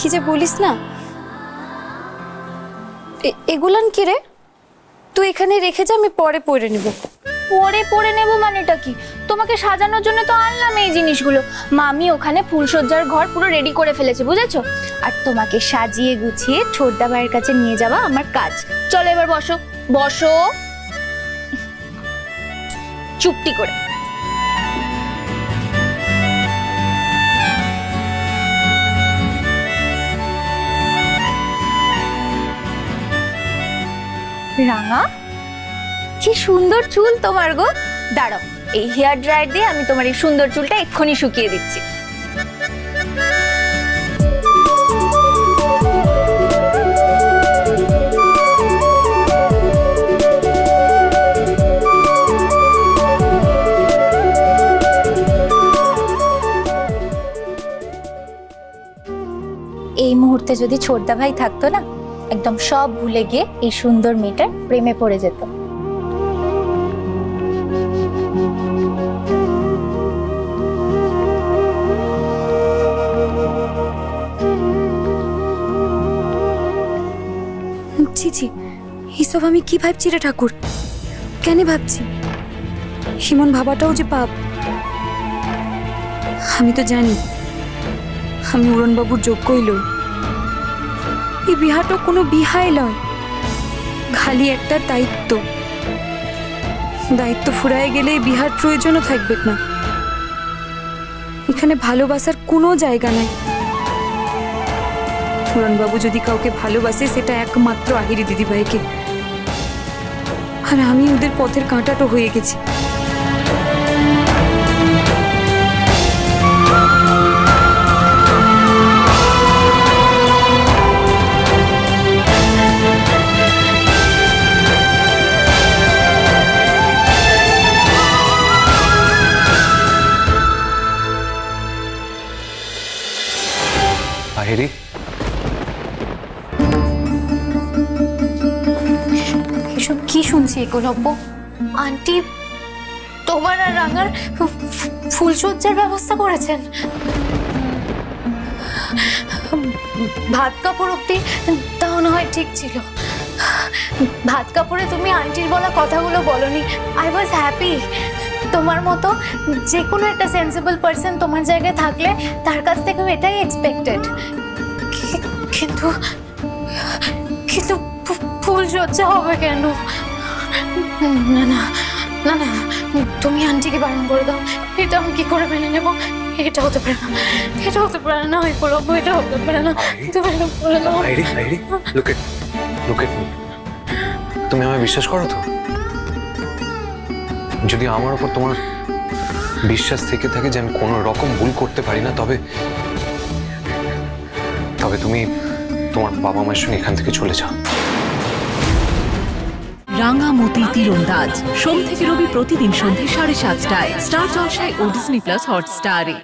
কি যে বলিস না। এগুলান কি রে? তুই এখানে রেখে যা, আমি পরে পরে নেব। পরে পরে নেব মানেটা কি? তোমাকে সাজানোর জন্য তো আনলাম এই জিনিসগুলো। মামি ওখানে ফুলসজ্জার ঘর পুরো রেডি করে ফেলেছে, বুঝেছো? আর তোমাকে সাজিয়ে গুছিয়ে ছোটদা ভাইয়ের কাছে নিয়ে যাওয়া আমার কাজ। চলো এবার বসো বসো চুপটি করে। রাঙা, কি সুন্দর চুল তোমার গো। দাঁড়াও, এই হেয়ার ড্রায়ার দিয়ে আমি তোমার এই সুন্দর চুলটা এক্ষুনি শুকিয়ে দিচ্ছি। এই মুহূর্তে যদি ছোটদা ভাই থাকতো না, একদম সব ভুলে গিয়ে এই সুন্দর মেয়েটার প্রেমে পড়ে যেত। ছি ছি, এইসব আমি কি ভাবছি রে ঠাকুর? কেন ভাবছি? সিমন ভাবাটাও যে পাপ। আমি তো জানি আমি উড়নবাবুর যোগ্যই লই। এই বিহাটা কোনো বিহাই লয়, খালি একটা দায়িত্ব। দায়িত্ব ফুরায় গেলে এই বিহার প্রয়োজনও থাকবে না। এখানে ভালোবাসার কোনো জায়গা নাই। উড়নবাবু যদি কাউকে ভালোবাসে সেটা একমাত্র আহিরি দিদিভাইকে। আর আমি ওদের পথের কাঁটাটো হয়ে গেছি। আহিরি, এসব কি শুনছি একলব্য? আন্টি তোমার আর রাঙার ফুলসজ্জার ব্যবস্থা করেছেন? ভাত কাপড় অব্দি তাও না হয় ঠিক ছিল। ভাত কাপড়ে তুমি আন্টির বলা কথাগুলো বলনি। I was happy. তোমার মতো যে কোনো একটা সেন্সিবল পারসন তোমার জায়গায় থাকলে তার কাছ থেকেও এটাই এক্সপেক্টেড। কিন্তু কিন্তু ফুলসজ্জা হবে কেন? না না না না, তুমি আন্টিকে বারণ করে দাও। এটা আমি কি করে মেনে নেবো? এটা হতে পারে না, এটা হতে পারে না। ওই করব, এটা হতে পারে না। তুমি আমায় বিশ্বাস করো তো? যদি আমার উপর তোমার বিশ্বাস থেকে থাকে যে আমি কোনো রকম ভুল করতে পারি না, তবে তবে তুমি তোমার বাবা মায়ের সঙ্গে এখান থেকে চলে যাও। রাঙামতি তীরন্দাজ সোম থেকে রবি প্রতিদিন সন্ধ্যে 7:30টায় স্টার জলসায় ও ডিজনি প্লাস হটস্টারে।